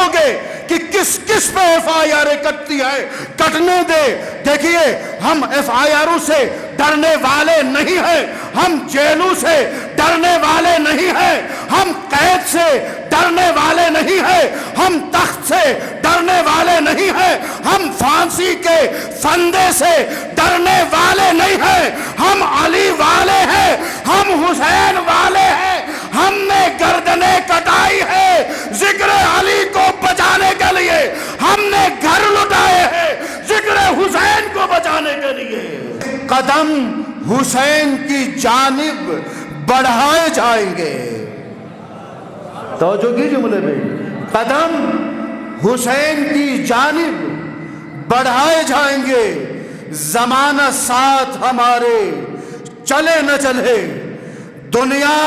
دیکھو گے کہ کس کس پہ ایف آئی آر کٹتی ہے، کٹنے دے۔ دیکھیے ہم ایف آئی آروں سے ڈرنے والے نہیں ہیں، ہم جیلوں سے ڈرنے والے نہیں ہیں، ہم قید سے ڈرنے والے نہیں ہیں، ہم تخت سے ڈرنے والے نہیں ہیں، ہم پھانسی کے فندے سے ڈرنے والے نہیں ہیں، ہم علی والے ہیں، ہم حسین والے ہیں۔ ہم نے گردنیں کٹائی ہے ذکر علی کو بچانے کے لیے، ہم نے گھر لٹائے ہیں ذکر حسین کو بچانے کے لیے۔ قدم حسین کی جانب بڑھائے جائیں گے، توجہ کی جملے میں، قدم حسین کی جانب بڑھائے جائیں گے، زمانہ ساتھ ہمارے چلے نہ چلے، دنیا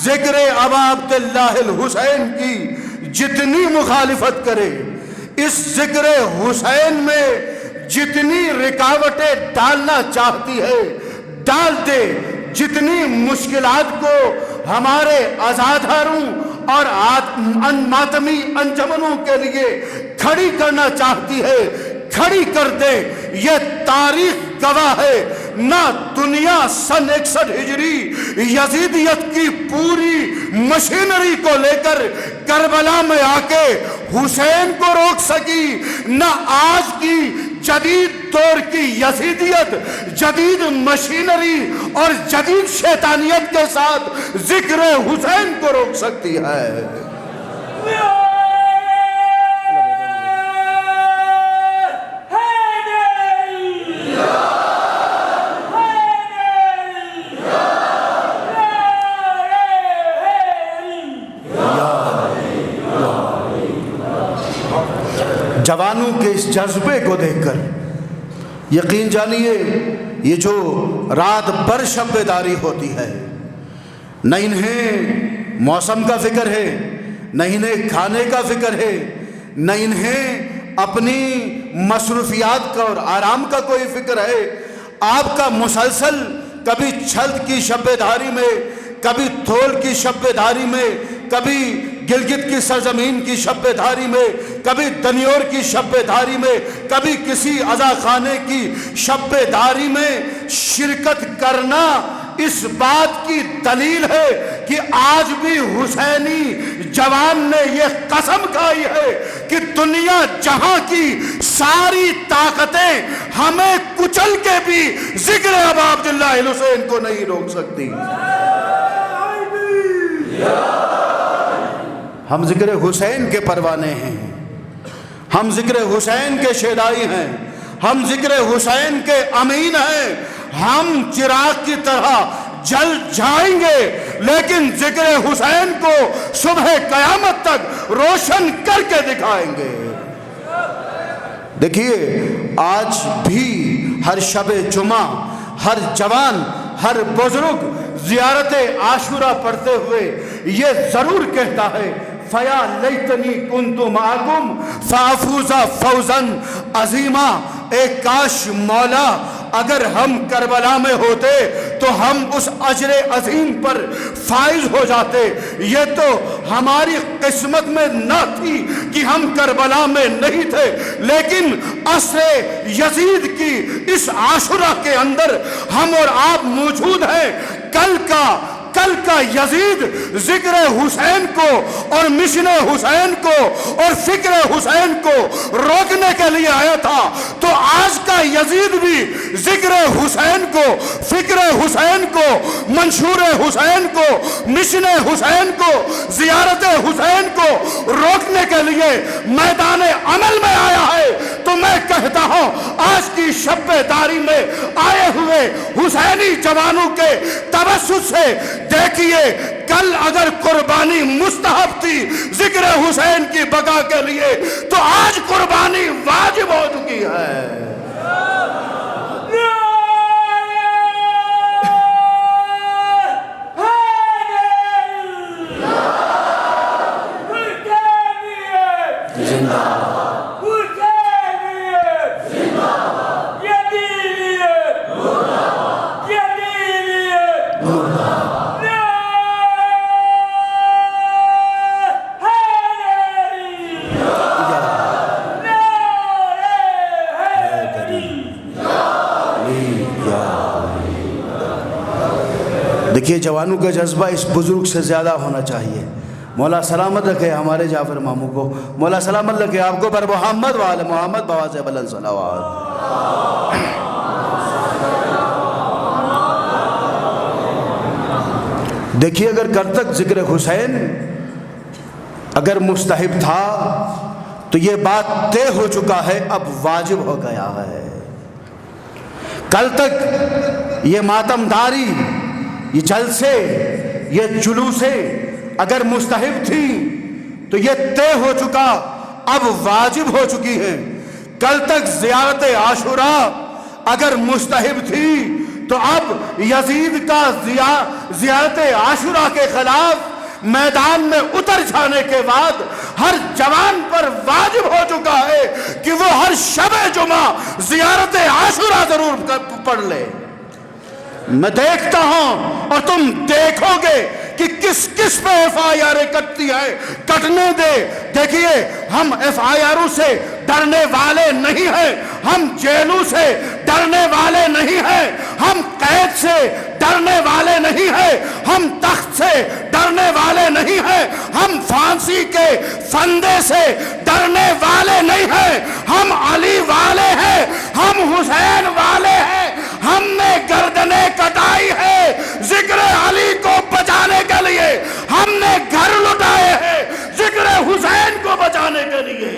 ذکر ابا عبداللہ الحسین کی جتنی مخالفت کرے، اس ذکر حسین میں جتنی رکاوٹیں ڈالنا چاہتی ہے ڈال دے، جتنی مشکلات کو ہمارے عزاداروں اور ماتمی انجمنوں کے لیے کھڑی کرنا چاہتی ہے کھڑی کر دے۔ یہ تاریخ گواہ ہے، نہ دنیا سن 61 ہجری یزیدیت کی پوری مشینری کو لے کر کربلا میں آ کے حسین کو روک سکی، نہ آج کی جدید دور کی یزیدیت جدید مشینری اور جدید شیطانیت کے ساتھ ذکر حسین کو روک سکتی ہے۔ جوانوں کے اس جذبے کو دیکھ کر یقین جانیے، یہ جو رات بھر شب بیداری ہوتی ہے، نہ انہیں موسم کا فکر ہے، نہ انہیں کھانے کا فکر ہے، نہ انہیں اپنی مصروفیات کا اور آرام کا کوئی فکر ہے۔ آپ کا مسلسل کبھی چھلد کی شب بیداری میں، کبھی تھول کی شب بیداری میں، کبھی گلگت کی سرزمین کی شب بیداری میں، کبھی دنیور کی شب بیداری میں، کبھی کسی عزا خانے کی شب بیداری میں شرکت کرنا اس بات کی دلیل ہے کہ آج بھی حسینی جوان نے یہ قسم کھائی ہے کہ دنیا جہاں کی ساری طاقتیں ہمیں کچل کے بھی ذکر ابا عبداللہ الحسین کو نہیں روک سکتی۔ ہم ذکر حسین کے پروانے ہیں، ہم ذکر حسین کے شیدائی ہیں، ہم ذکر حسین کے امین ہیں، ہم چراغ کی طرح جل جائیں گے لیکن ذکر حسین کو صبح قیامت تک روشن کر کے دکھائیں گے۔ دیکھیے آج بھی ہر شب جمعہ ہر جوان ہر بزرگ زیارت عاشورہ پڑھتے ہوئے یہ ضرور کہتا ہے، فیا لیتنی کنت معکم فافوز فوزا عظیما، اے کاش مولا اگر ہم کربلا میں ہوتے تو ہم اس اجر عظیم پر فائز ہو جاتے۔ یہ تو ہماری قسمت میں نہ تھی کہ ہم کربلا میں نہیں تھے، لیکن عصر یزید کی اس عاشورہ کے اندر ہم اور آپ موجود ہیں۔ کل کا یزید ذکر حسین کو اور مشن حسین کو اور فکر حسین کو روکنے کے لیے آیا تھا، تو آج کا یزید بھی ذکر حسین کو، فکر حسین کو، منشور حسین کو، مشن حسین کو، زیارت حسین کو روکنے کے لیے میدان عمل میں آیا ہے۔ تو میں کہتا ہوں آج کی شب بیداری میں آئے ہوئے حسینی جوانوں کے تبسط سے دیکھیے، کل اگر قربانی مستحب تھی ذکر حسین کی بقا کے لیے تو آج قربانی واجب ہو چکی ہے۔ دیکھیے جوانوں کا جذبہ اس بزرگ سے زیادہ ہونا چاہیے. مولا سلامت رکھے ہمارے جعفر ماموں کو, مولا سلامت رکھے آپ کو, پر محمد وآل محمد بواز بلند صلوات. دیکھیے اگر کل تک ذکر حسین اگر مستحب تھا تو یہ بات طے ہو چکا ہے, اب واجب ہو گیا ہے. کل تک یہ ماتمداری, یہ جلسے, یہ جلوسیں اگر مستحب تھی تو یہ طے ہو چکا, اب واجب ہو چکی ہے. کل تک زیارت عاشوراء اگر مستحب تھی تو اب یزید کا زیارت عاشوراء کے خلاف میدان میں اتر جانے کے بعد ہر جوان پر واجب ہو چکا ہے کہ وہ ہر شب جمعہ زیارت عاشوراء ضرور پڑھ لے. میں دیکھتا ہوں اور تم دیکھو گے کہ کس کس پہ ایف آئی آر کٹتی ہے, کٹنے دے. دیکھیے ہم ایف آئی آروں سے ڈرنے والے نہیں ہیں, ہم جیلوں سے ڈرنے والے نہیں ہیں, ہم قید سے ڈرنے والے نہیں ہیں, ہم تخت سے ڈرنے والے نہیں ہیں, ہم پھانسی کے فندے سے ڈرنے والے نہیں ہیں, ہم علی والے ہیں, ہم حسین والے ہیں. ہم نے گردنیں کٹائی ہے ذکر علی کو بچانے کے لیے, ہم نے گھر لٹائے ہیں ذکر حسین کو بچانے کے لیے.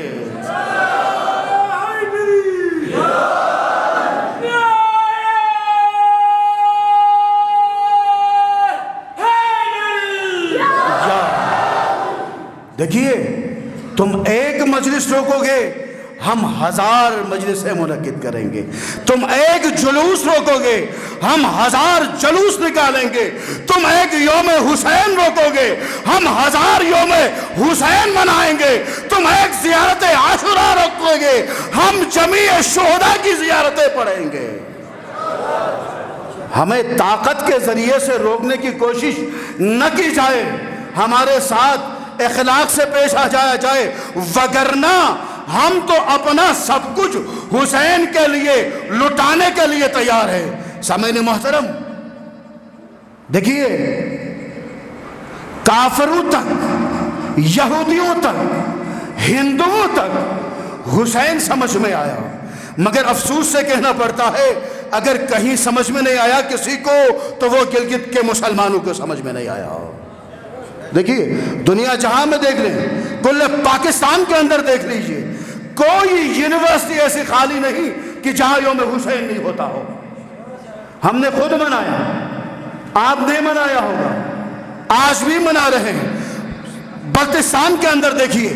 دیکھیے تم ایک مجلس روکو گے, ہم 1000 مجلسیں منعقد کریں گے. تم ایک جلوس روکو گے, ہم 1000 جلوس نکالیں گے. تم ایک یوم حسین روکو گے, ہم 1000 یوم حسین منائیں گے. تم ایک زیارت عاشوراء روکو گے, ہم جمیع شہداء کی زیارتیں پڑھیں گے. ہمیں طاقت کے ذریعے سے روکنے کی کوشش نہ کی جائے, ہمارے ساتھ اخلاق سے پیش آ جایا جائے, وگرنہ ہم تو اپنا سب کچھ حسین کے لیے لٹانے کے لیے تیار ہے. سامعین محترم, دیکھیے کافروں تک, یہودیوں تک, ہندوؤں تک حسین سمجھ میں آیا, مگر افسوس سے کہنا پڑتا ہے اگر کہیں سمجھ میں نہیں آیا کسی کو تو وہ گلگت کے مسلمانوں کو سمجھ میں نہیں آیا. دیکھیے دنیا جہاں میں دیکھ لیں, کل پاکستان کے اندر دیکھ لیجئے, کوئی یونیورسٹی ایسی خالی نہیں کہ جہاں یوم حسین نہیں ہوتا ہو. ہم نے خود منایا, آپ نے منایا ہوگا, آج بھی منا رہے ہیں. بلتستان کے اندر دیکھیے,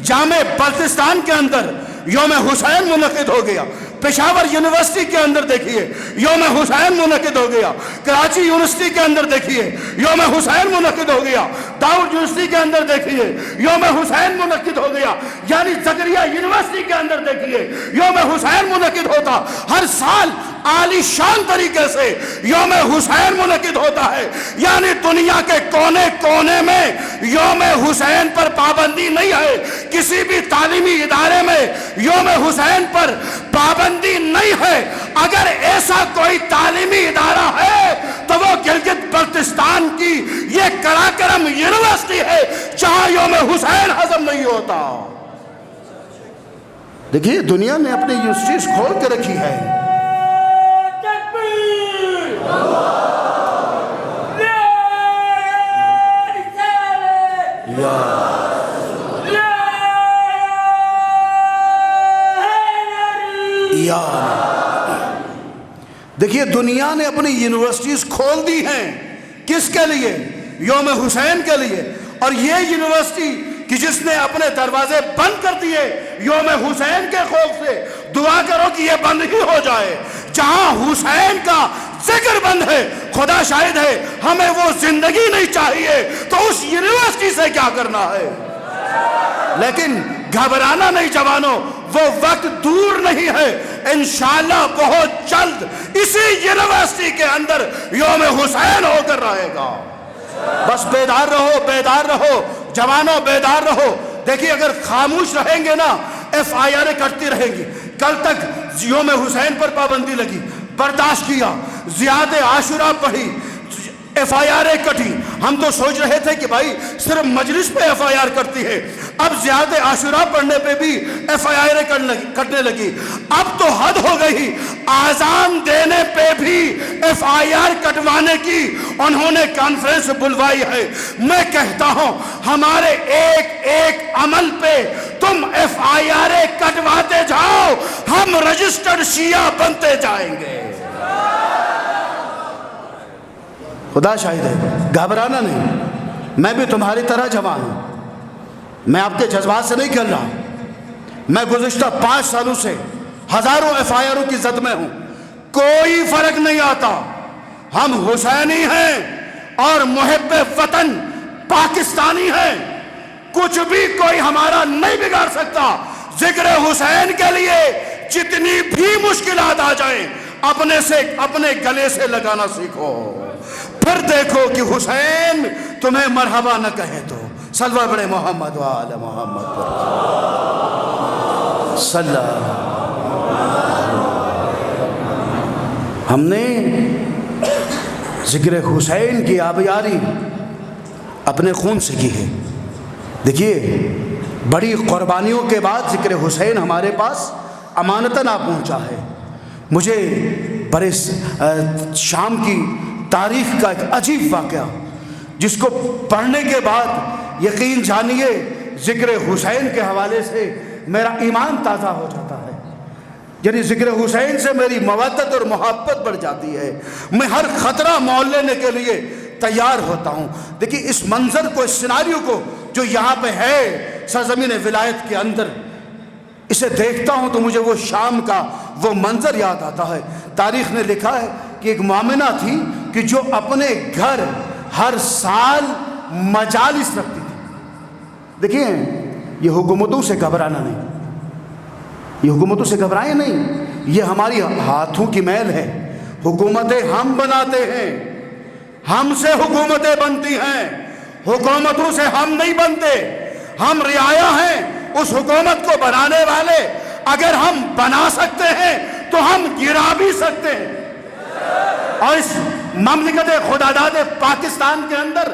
جامع بلتستان کے اندر یوم حسین منعقد ہو گیا. پشاور یونیورسٹی کے اندر دیکھیے یوم حسین منعقد ہو گیا. کراچی یونیورسٹی کے اندر دیکھیے یوم حسین منعقد ہو گیا. داؤد یونیورسٹی کے اندر دیکھیے یوم حسین منعقد ہو گیا. یعنی زکریا یونیورسٹی کے اندر دیکھیے یوم حسین منعقد ہوتا. ہر سال عالی شان طریقے سے یوم حسین منعقد ہوتا ہے. یعنی دنیا کے کونے کونے میں یوم حسین پر پابندی نہیں ہے. کسی بھی تعلیمی ادارے میں یوم حسین پر پابندی نہیں ہے. اگر ایسا کوئی تعلیمی ادارہ ہے تو وہ گلگت بلتستان کی یہ کراکرم یونیورسٹی ہے جہاں یوم حسین ہضم نہیں ہوتا. دیکھیے دنیا نے اپنی یونیورسٹیز کھول کے رکھی ہے. دیکھیے دنیا نے اپنی یونیورسٹیز کھول دی ہیں, کس کے لیے؟ یوم حسین کے لیے. اور یہ یونیورسٹی کہ جس نے اپنے دروازے بند کر دیے یوم حسین کے خوف سے, دعا کرو کہ یہ بند ہی ہو جائے. جہاں حسین کا ذکر بند ہے, خدا شاہد ہے ہمیں وہ زندگی نہیں چاہیے, تو اس یونیورسٹی سے کیا کرنا ہے. لیکن گھبرانا نہیں جوانوں, وہ وقت دور نہیں ہے. انشاءاللہ بہت جلد اسی یونیورسٹی کے اندر یوم حسین ہو کر رہے گا. بس بیدار رہو, بیدار رہو جوانوں, بیدار رہو. دیکھیے اگر خاموش رہیں گے نا ایف آئی آر کٹتی رہیں گی. کل تک یوم حسین پر پابندی لگی, برداشت کیا, زیارت عاشوراء پڑھی, FIR کٹی. ہم تو سوچ رہے تھے کہ بھائی صرف مجلس پہ FIR کرتی ہے, اب زیادہ عاشورہ پڑھنے پہ بھی FIR کٹنے لگی. اب تو حد ہو گئی, آذان دینے پہ بھی FIR کٹوانے کی انہوں نے کانفرنس بلوائی ہے. میں کہتا ہوں ہمارے ایک ایک عمل پہ تم FIR کٹواتے جاؤ, ہم رجسٹرڈ شیعہ بنتے جائیں گے. خدا شاہد ہے, گھبرانا نہیں. میں بھی تمہاری طرح جوان ہوں, میں آپ کے جذبات سے نہیں کھیل رہا. میں گزشتہ 5 سالوں سے ہزاروں FIRوں کی زد میں ہوں, کوئی فرق نہیں آتا. ہم حسینی ہیں اور محب وطن پاکستانی ہیں, کچھ بھی کوئی ہمارا نہیں بگاڑ سکتا. ذکر حسین کے لیے جتنی بھی مشکلات آ جائیں اپنے گلے سے لگانا سیکھو, پھر دیکھو کہ حسین تمہیں مرحبا نہ کہے تو. صلوات بڑے محمد و آل محمد صلی اللہ. ہم نے ذکر حسین کی آبیاری اپنے خون سے کی ہے. دیکھیے, بڑی قربانیوں کے بعد ذکر حسین ہمارے پاس امانتاً آ پہنچا ہے. مجھے برے شام کی تاریخ کا ایک عجیب واقعہ جس کو پڑھنے کے بعد یقین جانیے ذکر حسین کے حوالے سے میرا ایمان تازہ ہو جاتا ہے. یعنی ذکر حسین سے میری مودت اور محبت بڑھ جاتی ہے. میں ہر خطرہ مول لینے کے لیے تیار ہوتا ہوں. دیکھیے اس منظر کو, اس سیناریو کو جو یہاں پہ ہے سرزمین ولایت کے اندر, اسے دیکھتا ہوں تو مجھے وہ شام کا وہ منظر یاد آتا ہے. تاریخ نے لکھا ہے کہ ایک مومنہ تھی کہ جو اپنے گھر ہر سال مجالس رکھتی تھی. دیکھیے یہ حکومتوں سے گھبرانا نہیں, یہ حکومتوں سے گھبرائیں نہیں, یہ ہماری ہاتھوں کی میل ہے. حکومتیں ہم بناتے ہیں, ہم سے حکومتیں بنتی ہیں, حکومتوں سے ہم نہیں بنتے. ہم رعایا ہیں, اس حکومت کو بنانے والے. اگر ہم بنا سکتے ہیں تو ہم گرا بھی سکتے ہیں. اور اس مملکت خداداد پاکستان کے اندر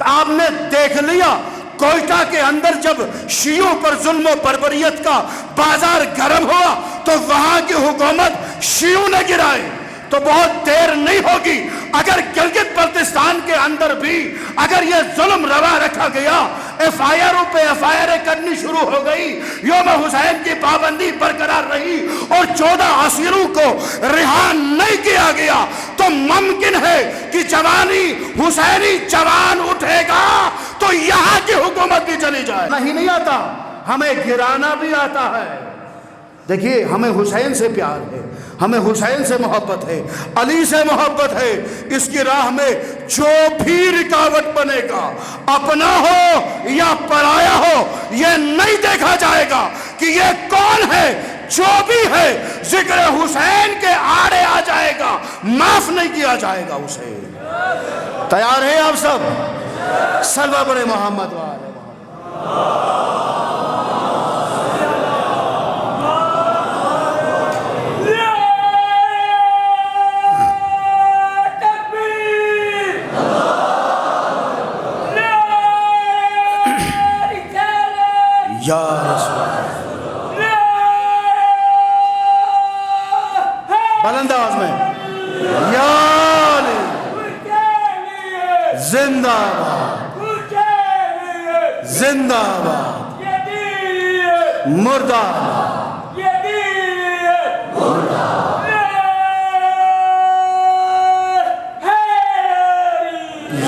آپ نے دیکھ لیا, کوئٹہ کے اندر جب شیعوں پر ظلم و بربریت کا بازار گرم ہوا تو وہاں کی حکومت شیعوں نے گرائی. تو بہت دیر نہیں ہوگی اگر گلگت بلتستان کے اندر بھی اگر یہ ظلم روا رکھا گیا, FIRوں پہ FIR کرنی شروع ہو گئی, یوم حسین کی پابندی برقرار رہی اور 14 اسیروں کو رہا نہیں کیا گیا, تو ممکن ہے کہ جوانی حسینی جوان اٹھے گا تو یہاں کی حکومت بھی چلی جائے. نہیں آتا, ہمیں گرانا بھی آتا ہے. دیکھیے ہمیں حسین سے پیار ہے, ہمیں حسین سے محبت ہے, علی سے محبت ہے. اس کی راہ میں جو بھی رکاوٹ بنے گا, اپنا ہو یا پرایا ہو, یہ نہیں دیکھا جائے گا کہ یہ کون ہے. جو بھی ہے ذکر حسین کے آڑے آ جائے گا, معاف نہیں کیا جائے گا اسے. تیار ہیں آپ سب؟ صلوات بڑے محمد و آل محمد. یا رسول اللہ, بلند آواز میں یا علی, زندہ باد, زندہ باد, مردہ باد,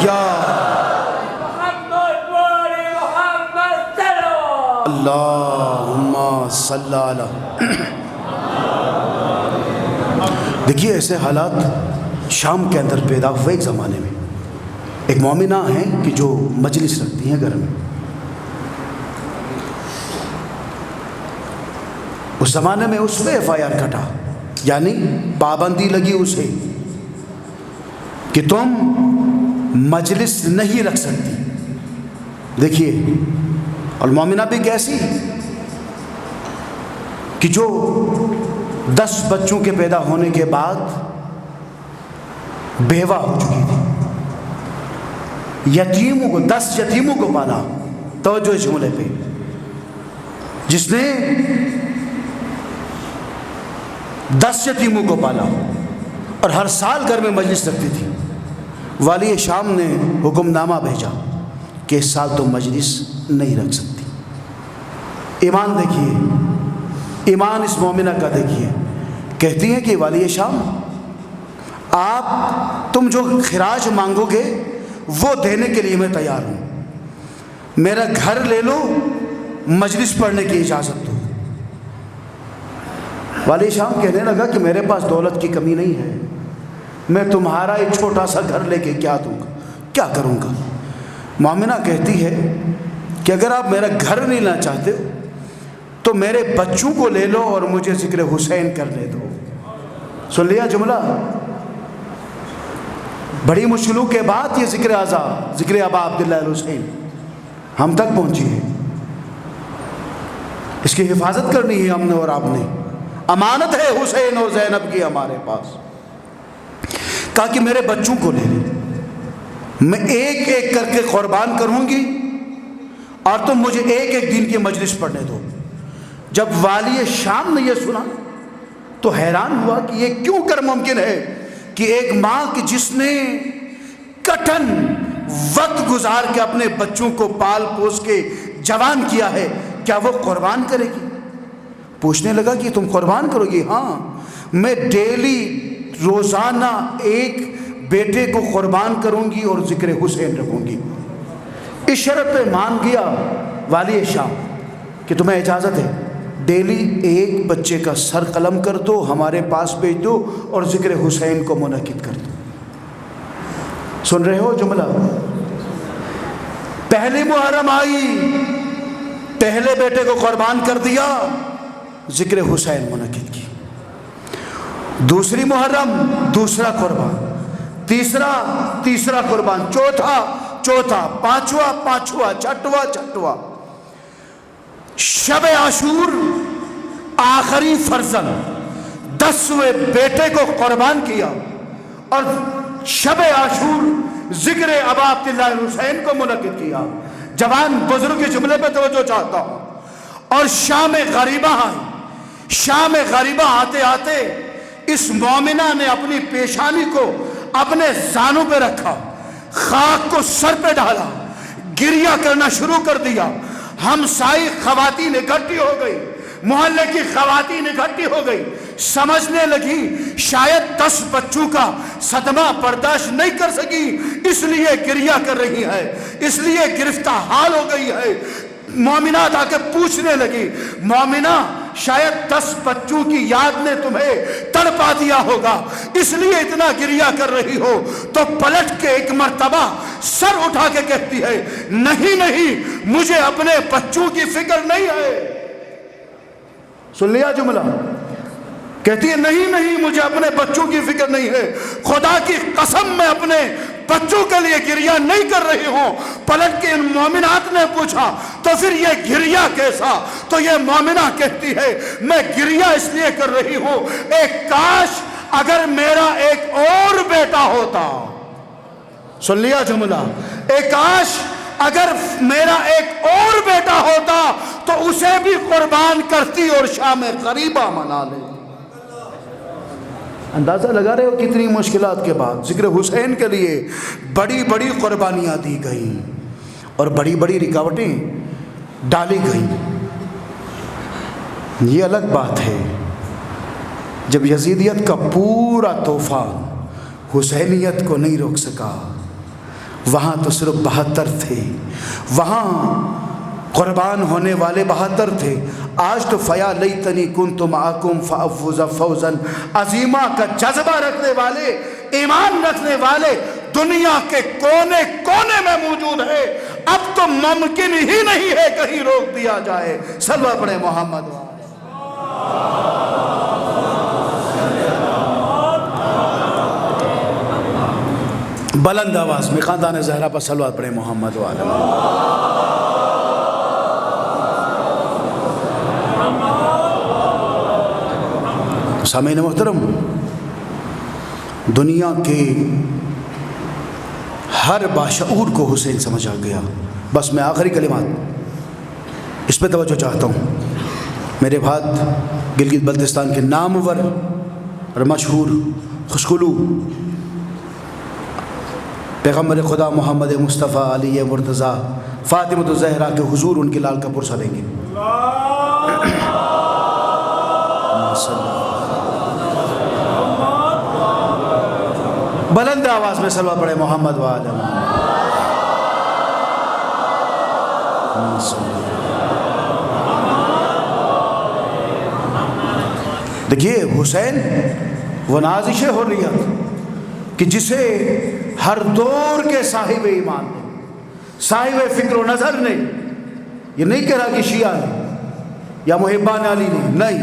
یا اللہم صلی علی. دیکھیے ایسے حالات شام کے اندر پیدا ہوئے ایک زمانے میں. ایک مومنہ ہیں کہ جو مجلس رکھتی ہیں گھر میں. اس زمانے میں اس پہ FIR کٹا, یعنی پابندی لگی اسے کہ تم مجلس نہیں رکھ سکتی. دیکھیے, اور مومنہ بھی کیسی کہ جو 10 بچوں کے پیدا ہونے کے بعد بیوہ ہو چکی تھی. یتیموں کو 10 یتیموں کو پالا. توجہ اس جملے پہ. جس نے 10 یتیموں کو پالا اور ہر سال گھر میں مجلس رکھتی تھی. والی شام نے حکم نامہ بھیجا کہ اس سال تو مجلس نہیں رکھ سکتی. ایمان دیکھیے, ایمان اس مومنہ کا دیکھیے. کہتی ہیں کہ والی شام تم جو خراج مانگو گے وہ دینے کے لیے میں تیار ہوں. میرا گھر لے لو, مجلس پڑھنے کی اجازت دو. والی شام کہنے لگا کہ میرے پاس دولت کی کمی نہیں ہے, میں تمہارا ایک چھوٹا سا گھر لے کے کیا دوں گا, کیا کروں گا. مومنہ کہتی ہے کہ اگر آپ میرا گھر نہیں لینا چاہتے تو میرے بچوں کو لے لو اور مجھے ذکر حسین کرنے دو. سن لیا جملہ. بڑی مشکلوں کے بعد یہ ذکر ابا عبداللہ الحسین ہم تک پہنچی ہے. اس کی حفاظت کرنی ہے ہم نے اور آپ نے. امانت ہے حسین اور زینب کی ہمارے پاس. کہا کہ میرے بچوں کو لے لے, میں ایک ایک کر کے قربان کروں گی اور تم مجھے ایک ایک دن کی مجلس پڑھنے دو. جب والی شام نے یہ سنا تو حیران ہوا کہ یہ کیوں کر ممکن ہے کہ ایک ماں کی جس نے کٹھن وقت گزار کے اپنے بچوں کو پال پوس کے جوان کیا ہے, کیا وہ قربان کرے گی؟ پوچھنے لگا کہ تم قربان کرو گی؟ ہاں, میں ڈیلی روزانہ ایک بیٹے کو قربان کروں گی اور ذکر حسین رکھوں گی. اس شرط پہ مان گیا والی شام کہ تمہیں اجازت ہے, ڈیلی ایک بچے کا سر قلم کر دو, ہمارے پاس بھیج دو اور ذکر حسین کو منعقد کر دو. سن رہے ہو جملہ؟ پہلی محرم آئی, پہلے بیٹے کو قربان کر دیا, ذکر حسین منعقد کی. دوسری محرم دوسرا قربان, تیسرا قربان, چوتھا, پانچواں, چھٹواں. شب عاشور آخری فرزند 10ویں بیٹے کو قربان کیا اور شب عاشور ذکر ابا عبداللہ الحسین کو منعقد کیا. جوان بزرگ کے جملے پہ توجہ چاہتا ہوں. اور شام غریبہ آئی. شام غریبہ آتے آتے اس مومنہ نے اپنی پیشانی کو اپنے زانوں پہ رکھا, خاک کو سر پہ ڈالا, گریہ کرنا شروع کر دیا. ہمسائی خواتین اکٹھی ہو گئی, محلے کی خواتین اکٹھی ہو گئی, سمجھنے لگی شاید 10 بچوں کا صدمہ برداشت نہیں کر سکی اس لیے گریہ کر رہی ہے, اس لیے گرفتہ حال ہو گئی ہے. مومنات آ کے پوچھنے لگی, مومنہ شاید 10 بچوں کی یاد نے تمہیں تڑپا دیا ہوگا اس لیے اتنا گریہ کر رہی ہو. تو پلٹ کے ایک مرتبہ سر اٹھا کے کہتی ہے, نہیں, مجھے اپنے بچوں کی فکر نہیں ہے. سن لیا جملہ؟ کہتی ہے نہیں, مجھے اپنے بچوں کی فکر نہیں ہے, خدا کی قسم میں اپنے بچوں کے لیے گریہ نہیں کر رہی ہوں. پلٹ کے ان مومنات نے پوچھا تو پھر یہ گریہ کیسا؟ تو یہ مومنہ کہتی ہے میں گریہ اس لیے کر رہی ہوں, ایک کاش اگر میرا ایک اور بیٹا ہوتا. سن لیا جملہ؟ ایک کاش اگر میرا ایک اور بیٹا ہوتا تو اسے بھی قربان کرتی اور شام غریبہ منا لے. اندازہ لگا رہے ہو کتنی مشکلات کے بعد ذکر حسین کے لیے بڑی بڑی قربانیاں دی گئیں اور بڑی بڑی رکاوٹیں ڈالی گئیں. یہ الگ بات ہے جب یزیدیت کا پورا طوفان حسینیت کو نہیں روک سکا. وہاں تو صرف 72 تھے, وہاں قربان ہونے والے 72 تھے. آج تو فیا لیتنی کنت معکم فافوز فوزا عظیمہ کا جذبہ رکھنے والے, ایمان رکھنے والے دنیا کے کونے کونے میں موجود ہے. اب تو ممکن ہی نہیں ہے کہیں روک دیا جائے. صلوات پڑھیں محمد. بلند آواز میں خاندان زہرا پر صلوات پڑھیں محمد وعلی. سامعین محترم, دنیا کے ہر باشعور کو حسین سمجھ آ گیا. بس میں آخری کلمات اس پہ توجہ چاہتا ہوں. میرے بھات گلگت بلتستان کے نامور اور مشہور خوشخلو پیغمبر خدا محمد مصطفیٰ علی مرتضیٰ فاطمۃ الزہرا کے حضور ان کے لال کا پرسہ دیں گے. بلند آواز میں صلوات پڑھے محمد وعلی محمد. دیکھیے حسین وہ نازش حریت کہ جسے ہر دور کے صاحب ایمان نے، صاحب فکر و نظر نے، یہ نہیں کہہ رہا کہ شیعہ نے یا محبان علی نے، نہیں،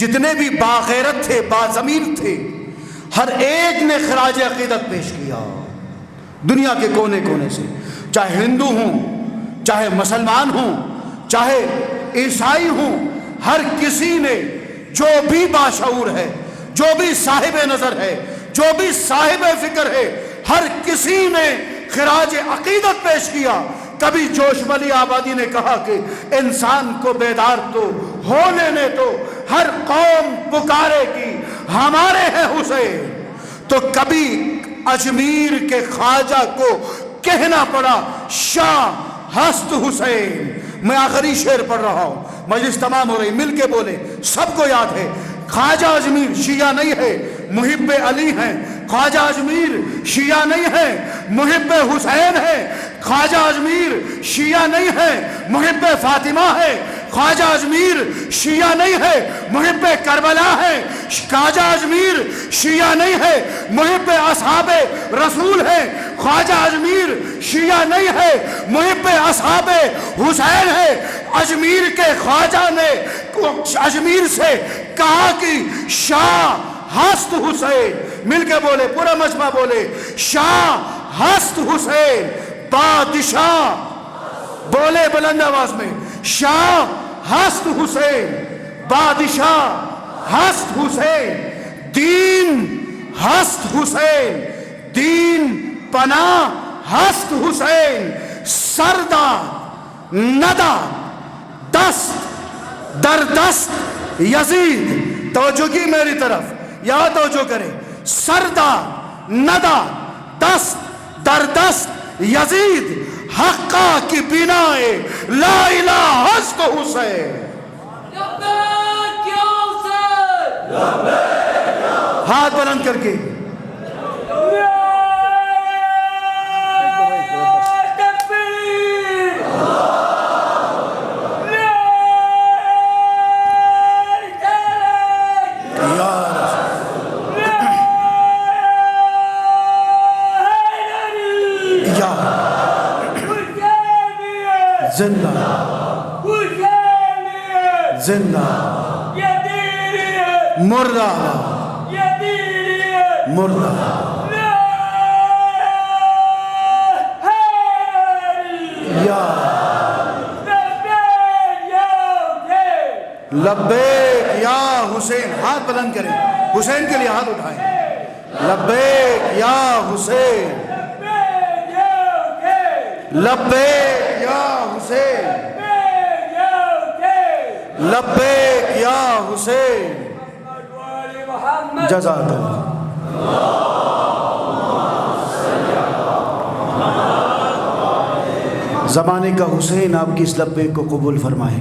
جتنے بھی باغیرت تھے، باضمیر تھے، ہر ایک نے خراج عقیدت پیش کیا دنیا کے کونے کونے سے، چاہے ہندو ہوں، چاہے مسلمان ہوں، چاہے عیسائی ہوں. ہر کسی نے جو بھی باشعور ہے، جو بھی صاحب نظر ہے، جو بھی صاحب فکر ہے، ہر کسی نے خراج عقیدت پیش کیا. کبھی جوش ملی آبادی نے کہا کہ انسان کو بیدار تو ہو لینے تو، ہر قوم پکارے کی ہمارے ہیں حسین. تو کبھی اجمیر کے خواجہ کو کہنا پڑا شاہ ہست حسین. میں آخری شعر پڑھ رہا ہوں، مجلس تمام ہو رہی، مل کے بولے، سب کو یاد ہے. خواجہ اجمیر شیعہ نہیں ہے، محب علی ہیں. خواجہ اجمیر شیعہ نہیں ہے، محب حسین ہے. خواجہ اجمیر شیعہ نہیں ہے، محب فاطمہ ہے. خواجہ اجمیر شیعہ نہیں ہے، محب کربلا ہے. خواجہ اجمیر شیعہ نہیں ہے، محب اصحاب رسول ہے. خواجہ اجمیر شیعہ نہیں ہے، محب اصحاب حسین ہے. اجمیر کے خواجہ نے اجمیر سے کہا کہ شاہ ہست حسین. مل کے بولے، پورا مجمع بولے، شاہ ہست حسین بادشاہ. بولے بلند آواز میں، شاہ ہست حسین بادشاہ ہست حسین. دین ہست حسین، دین پناہ ہست حسین. سردہ ندہ دست در دست یزید. توجہ کی میری طرف، یا توجہ کرے. سردہ ندہ دست در دست یزید، حقا کی بنائے لا الہ ہست حسین. ہاتھ بلند کر کے زندہ زندہ مردہ مردہ. یا لبیک یا حسین. ہاتھ بلند کریں، حسین کے لیے ہاتھ اٹھائیں. لبیک یا حسین، لبیک یا حسین، لبیک یا حسین. جزاک اللہ. زمانے کا حسین آپ کی اس لبیک کو قبول فرمائے.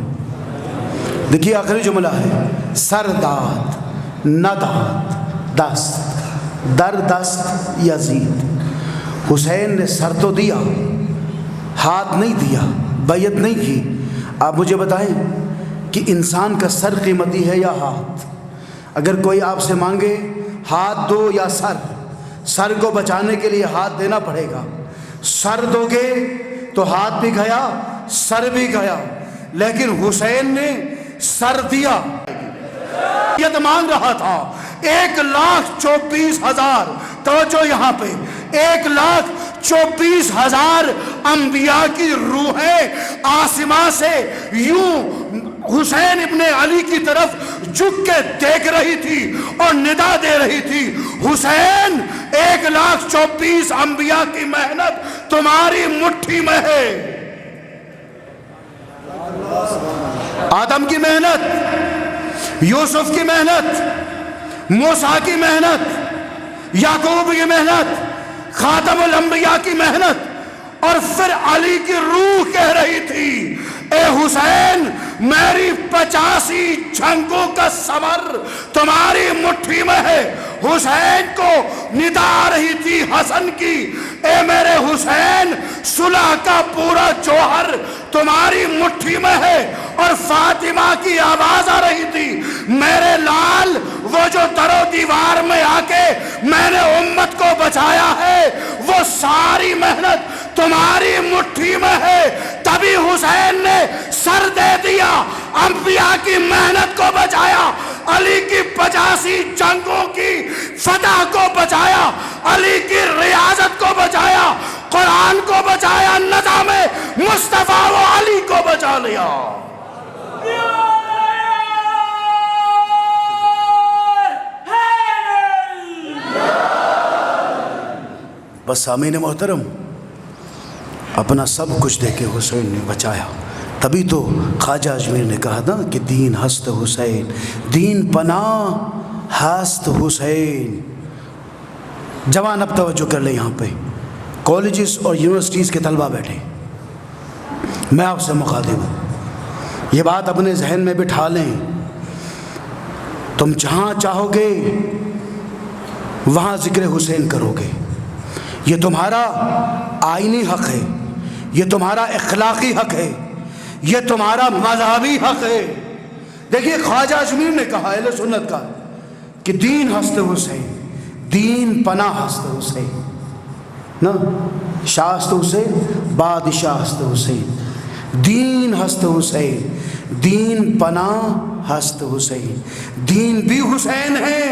دیکھیے آخری جملہ ہے، سرداد نداد دست در دست یزید. حسین نے سر تو دیا، ہاتھ نہیں دیا، بیعت نہیں کی. آپ مجھے بتائیں کہ انسان کا سر قیمتی ہے یا ہاتھ؟ اگر کوئی آپ سے مانگے ہاتھ دو یا سر، سر کو بچانے کے لیے ہاتھ دینا پڑے گا. سر دو گے تو ہاتھ بھی گیا، سر بھی گیا. لیکن حسین نے سر دیا. یہ مانگ رہا تھا 1,24,000. توجہ یہاں پہ، 1,24,000 انبیاء کی روحیں آسمان سے یوں حسین ابن علی کی طرف جھک کے دیکھ رہی تھی اور ندا دے رہی تھی، حسین 1,24,000 انبیاء کی محنت تمہاری مٹھی میں ہے۔ آدم کی محنت، یوسف کی محنت، موسیٰ کی محنت، یعقوب کی محنت، خاتم الانبیاء کی محنت، اور پھر علی کی روح کہہ رہی تھی اے حسین میری 85 جنگوں کا ثمر تمہاری مٹھی میں ہے۔ حسین کو ندا آ رہی تھی حسن کی، اے میرے حسین صلح کا پورا جوہر تمہاری مٹھی میں ہے۔ اور فاطمہ کی آواز آ رہی تھی میرے لال وہ جو در و دیوار میں آ کے میں نے امت کو بچایا ہے وہ ساری محنت تمہاری مٹھی میں ہے۔ تبھی حسین نے سر دے دیا، انبیاء کی محنت کو بچایا، علی کی 85 جنگوں کی فتح کو بچایا، علی کی ریاضت کو بچایا، قرآن کو بچایا، نظام مصطفیٰ و علی کو بچا لیا۔ بس سامعین محترم، اپنا سب کچھ دے کے حسین نے بچایا۔ تبھی تو خواجہ اجمیر نے کہا نا کہ دین ہست حسین، دین پناہ ہست حسین۔ جوان اب توجہ کر لیں، یہاں پہ کالجز اور یونیورسٹیز کے طلبہ بیٹھے، میں آپ سے مخاطب ہوں، یہ بات اپنے ذہن میں بٹھا لیں، تم جہاں چاہو گے وہاں ذکر حسین کرو گے، یہ تمہارا آئینی حق ہے، یہ تمہارا اخلاقی حق ہے، یہ تمہارا مذہبی حق ہے۔ دیکھیے خواجہ اجمیر نے کہا اہل سنت کا کہ دین ہست حسین، دین پناہ ہست حسین، نا شاہ ہست حسین، بادشاہ ہست حسین، دین ہست حسین، دین پناہ ہست حسین۔ دین بھی حسین ہے،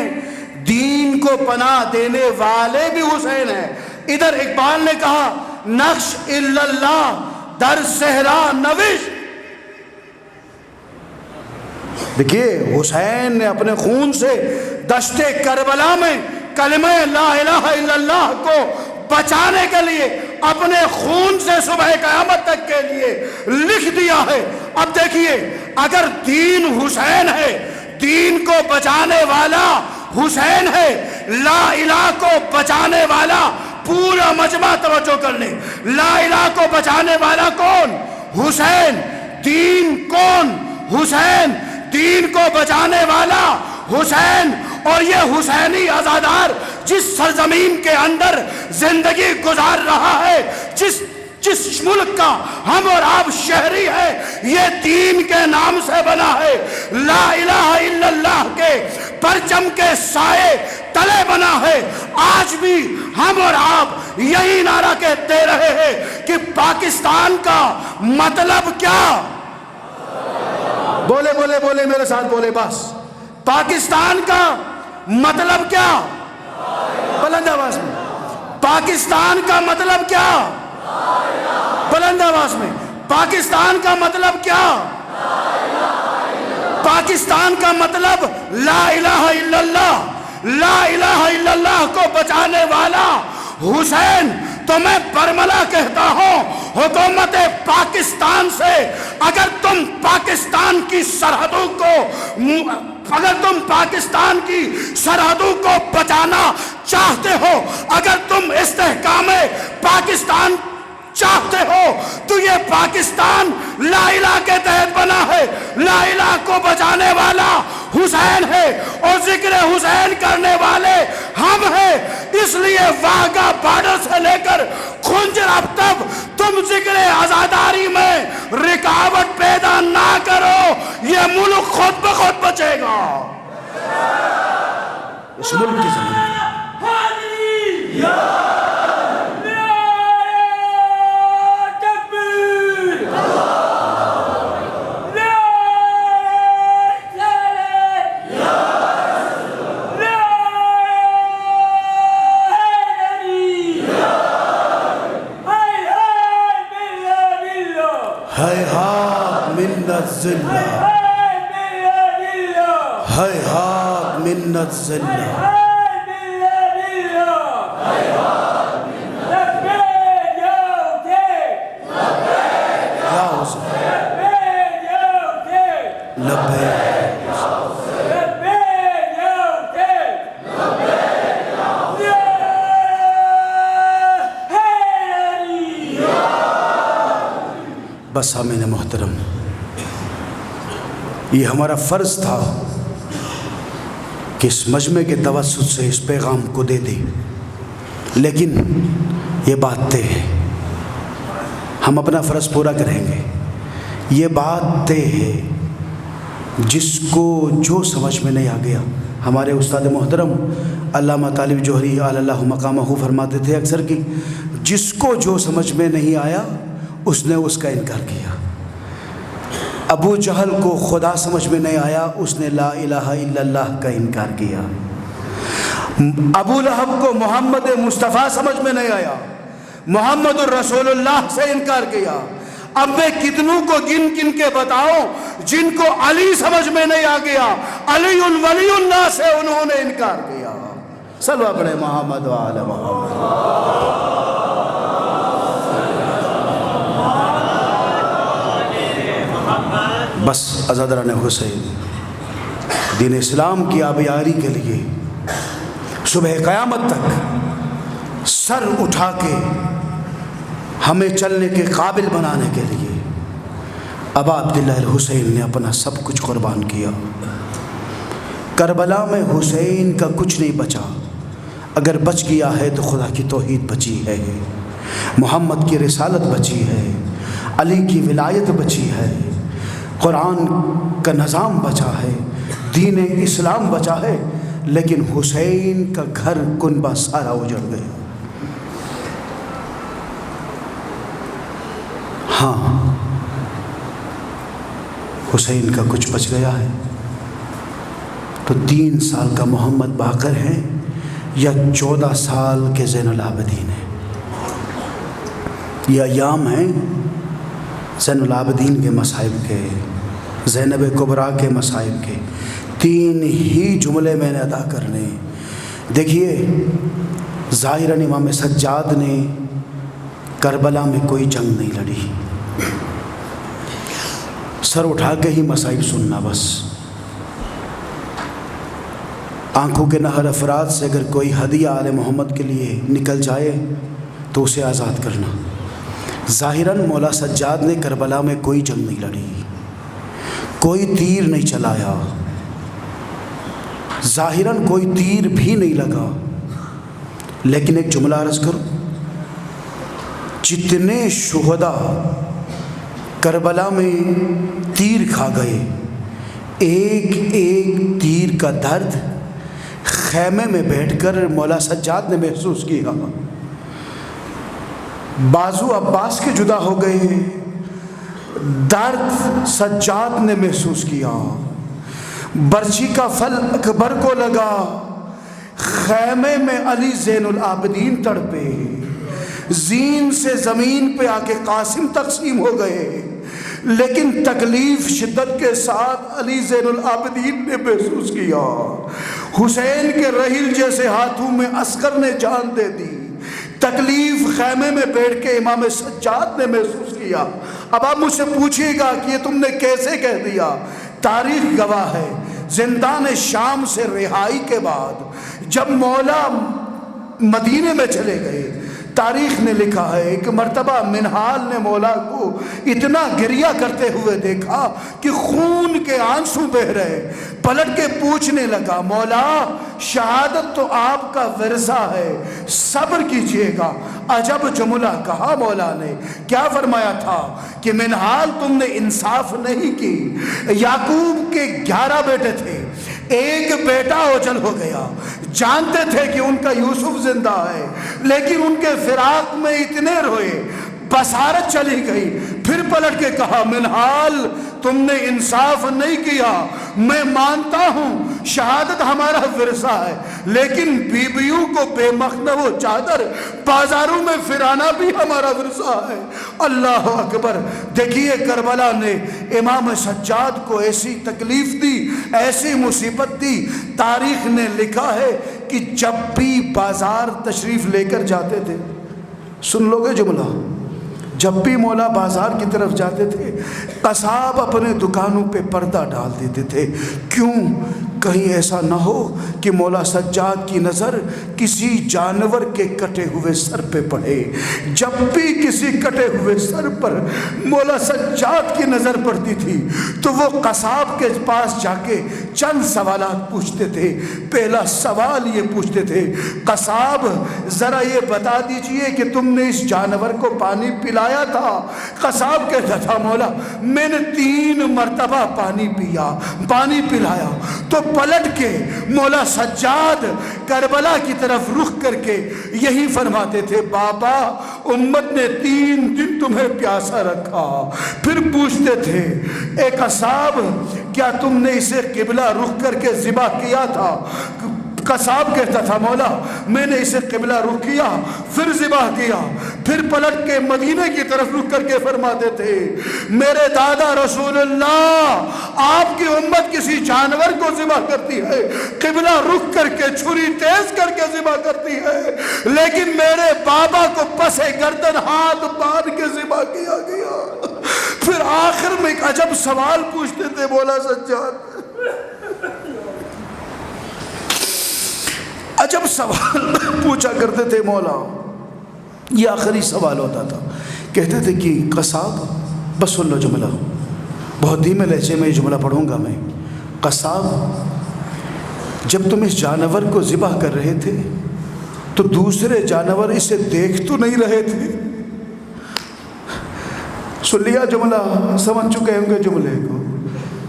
دین کو پناہ دینے والے بھی حسین ہیں۔ ادھر اقبال نے کہا نقش الا اللہ در صحرا نوشت۔ دیکھیے حسین نے اپنے خون سے دشت کربلا میں کلمہ لا الہ الا اللہ کو بچانے کے لیے اپنے خون سے صبح قیامت تک کے لیے لکھ دیا ہے۔ اب دیکھیے اگر دین حسین ہے، دین کو بچانے والا حسین ہے، لا الہ کو بچانے والا پورا مجمع توجہ کر لیں، لا الہ کو بچانے والا کون؟ حسین۔ دین کون؟ حسین۔ دین کو بچانے والا حسین۔ اور یہ حسینی عزادار جس سرزمین کے اندر زندگی گزار رہا ہے، جس ملک کا ہم اور آپ شہری ہے، یہ دین کے نام سے بنا ہے، لا الہ الا اللہ کے پرچم کے سائے تلے بنا ہے۔ آج بھی ہم اور آپ یہی نعرہ کہتے رہے ہیں کہ پاکستان کا مطلب کیا؟ بولے بولے بولے میرے ساتھ بولے، بس پاکستان کا مطلب کیا؟ بلند آواز میں، پاکستان کا مطلب کیا؟ بلند آواز میں، پاکستان کا مطلب کیا؟ پاکستان کا مطلب لا الہ الا اللہ، لا الہ الا اللہ کو بچانے والا حسین۔ تو میں برملا کہتا ہوں حکومت پاکستان سے، اگر تم پاکستان کی سرحدوں کو بچانا چاہتے ہو، اگر تم استحکام پاکستان چاہتے ہو تو یہ پاکستان لا الہ کے تحت بنا ہے، لا الہ کو بچانے والا حسین ہے اور ذکر حسین کرنے والے ہم ہیں۔ اس لیے واگا بارڈر سے لے کر خنجر اب تک تم ذکر عزاداری میں رکاوٹ پیدا نہ کرو، یہ ملک خود بخود بچے گا۔ اس ملک کی زمین ہے ہاتھ من الذلہ ہیہات منت ذلہ بس آمین محترم، یہ ہمارا فرض تھا کہ اس مجمع کے توسط سے اس پیغام کو دے دیں، لیکن یہ بات طے ہے، ہم اپنا فرض پورا کریں گے۔ یہ بات طے ہے، جس کو جو سمجھ میں نہیں آ گیا، ہمارے استاد محترم علامہ طالب جوہری اعلی اللہ مقامہ فرماتے تھے اکثر کہ جس کو جو سمجھ میں نہیں آیا اس نے اس کا انکار کیا۔ ابو جہل کو خدا سمجھ میں نہیں آیا، اس نے لا الہ الا اللہ کا انکار کیا۔ ابو لہب کو محمد مصطفیٰ سمجھ میں نہیں آیا، محمد الرسول اللہ سے انکار کیا۔ اب میں کتنوں کو گن گن کے بتاؤں جن کو علی سمجھ میں نہیں آ گیا، علی ولی اللہ سے انہوں نے انکار کیا۔ صلوات پڑھے محمد وعلی محمد۔ بس عزادران حسین، دین اسلام کی آبیاری کے لیے صبح قیامت تک سر اٹھا کے ہمیں چلنے کے قابل بنانے کے لیے ابا عبداللہ الحسین نے اپنا سب کچھ قربان کیا۔ کربلا میں حسین کا کچھ نہیں بچا، اگر بچ گیا ہے تو خدا کی توحید بچی ہے، محمد کی رسالت بچی ہے، علی کی ولایت بچی ہے، قرآن کا نظام بچا ہے، دین اسلام بچا ہے، لیکن حسین کا گھر کنبہ سارا اجڑ گیا۔ ہاں، حسین کا کچھ بچ گیا ہے تو 3 سال کا محمد باقر ہے یا 14 سال کے زین العابدین ہیں۔ یہ ایام ہیں زین العابدین کے مصائب کے، زینب کبریٰ کے مصائب کے، 3 ہی جملے میں نے ادا کرنے۔ دیکھیے، ظاہراً امام سجاد نے کربلا میں کوئی جنگ نہیں لڑی، سر اٹھا کے ہی مصائب سننا بس۔ آنکھوں کے نہر افراد سے اگر کوئی ہدیہ آل محمد کے لیے نکل جائے تو اسے آزاد کرنا۔ ظاہراً مولا سجاد نے کربلا میں کوئی جنگ نہیں لڑی، کوئی تیر نہیں چلایا، ظاہراً کوئی تیر بھی نہیں لگا، لیکن ایک جملہ عرض کروں، جتنے شہداء کربلا میں تیر کھا گئے، ایک ایک تیر کا درد خیمے میں بیٹھ کر مولا سجاد نے محسوس کیا۔ بازو عباس کے جدا ہو گئے، درد سجاد نے محسوس کیا۔ برچی کا پھل اکبر کو لگا، خیمے میں علی زین العابدین تڑپے، زین سے زمین پہ آ کے قاسم تقسیم ہو گئے، لیکن تکلیف شدت کے ساتھ علی زین العابدین نے محسوس کیا۔ حسین کے رحیل جیسے ہاتھوں میں عسکر نے جان دے دی، تکلیف خیمے میں بیٹھ کے امام سجاد نے محسوس کیا۔ اب آپ مجھ سے پوچھئے گا کہ یہ تم نے کیسے کہہ دیا؟ تاریخ گواہ ہے، زندان شام سے رہائی کے بعد جب مولا مدینے میں چلے گئے، تاریخ نے لکھا ہے ایک مرتبہ منہال نے مولا کو اتنا گریہ کرتے ہوئے دیکھا کہ خون کے آنسو بہہ رہے، پلٹ کے پوچھنے لگا، مولا شہادت تو آپ کا ورثہ ہے، صبر کیجئے گا۔ عجب جملہ کہا مولا نے، کیا فرمایا تھا کہ منہال تم نے انصاف نہیں کی، یعقوب کے 11 بیٹے تھے، ایک بیٹا اوجل ہو گیا، جانتے تھے کہ ان کا یوسف زندہ ہے، لیکن ان کے فراق میں اتنے روئے، بصارت چلی گئی، پھر پلٹ کے کہا منحال تم نے انصاف نہیں کیا، میں مانتا ہوں شہادت ہمارا ورثہ ہے، لیکن بیویوں کو بے مخنب و چادر بازاروں میں پھرانا بھی ہمارا ورثہ ہے۔ اللہ اکبر۔ دیکھیے کربلا نے امام سجاد کو ایسی تکلیف دی، ایسی مصیبت دی، تاریخ نے لکھا ہے کہ جب بھی بازار تشریف لے کر جاتے تھے، سن لو گے جملہ، جب بھی مولا بازار کی طرف جاتے تھے قصاب اپنے دکانوں پہ پردہ ڈال دیتے تھے۔ کیوں؟ کہیں ایسا نہ ہو کہ مولا سجاد کی نظر کسی جانور کے کٹے ہوئے سر پہ پڑے۔ جب بھی کسی کٹے ہوئے سر پر مولا سجاد کی نظر پڑتی تھی تو وہ قصاب کے پاس جا کے چند سوالات پوچھتے تھے۔ پہلا سوال یہ پوچھتے تھے، قصاب ذرا یہ بتا دیجئے کہ تم نے اس جانور کو پانی پلایا تھا؟ قصاب کہتا تھا مولا میں نے 3 مرتبہ پانی پیا، پانی پلایا۔ تو پلٹ کے مولا سجاد کربلا کی طرف رخ کر کے یہی فرماتے تھے، بابا امت نے 3 دن تمہیں پیاسا رکھا۔ پھر پوچھتے تھے، اے قصاب کیا تم نے اسے قبلہ رخ کر کے ذبح کیا تھا؟ قصاب کہتا تھا مولا میں نے اسے قبلہ رخ کیا، پھر ذبح کیا۔ پھر پلٹ کے مدینے کی طرف رخ کر کے فرماتے تھے، میرے دادا رسول اللہ آپ کی امت کسی جانور کو ذبح کرتی ہے، قبلہ رخ کر کے چھری تیز کر کے ذبح کرتی ہے، لیکن میرے بابا کو پسے گردن ہاتھ باندھ کے ذبح کیا گیا۔ پھر آخر میں ایک عجب سوال پوچھتے تھے مولا سجاد، عجب سوال پوچھا کرتے تھے مولا۔ یہ آخری سوال ہوتا تھا، کہتے تھے کہ قصاب، بس سن لو جملہ، بہت دھیمے لہجے میں یہ جملہ پڑھوں گا میں۔ قصاب جب تم اس جانور کو ذبح کر رہے تھے تو دوسرے جانور اسے دیکھ تو نہیں رہے تھے؟ سن لیا جملہ، سمجھ چکے ہوں گے جملے کو۔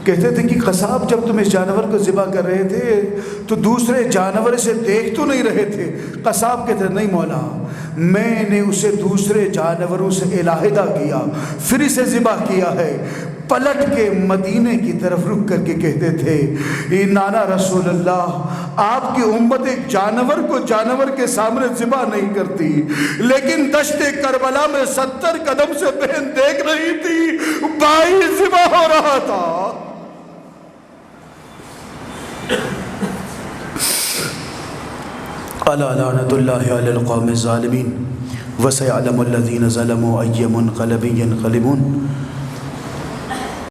کہتے تھے کہ قصاب جب تم اس جانور کو ذبح کر رہے تھے تو دوسرے جانور اسے دیکھ تو نہیں رہے تھے؟ قصاب کہتے تھے نہیں مولا میں نے اسے دوسرے جانوروں سے علیحدہ کیا پھر اسے ذبح کیا ہے۔ پلٹ کے مدینے کی طرف رک کر کے کہتے تھے، نانا رسول اللہ آپ کی امت ایک جانور کو جانور کے سامنے ذبح نہیں کرتی، لیکن دشت کربلا میں 70 قدم سے بہن دیکھ رہی تھی، بھائی ذبح ہو رہا تھا۔ الا لعنت اللہ علی القوم الظالمین وسيعلم الذین ظلموا أي منقلب ينقلبون۔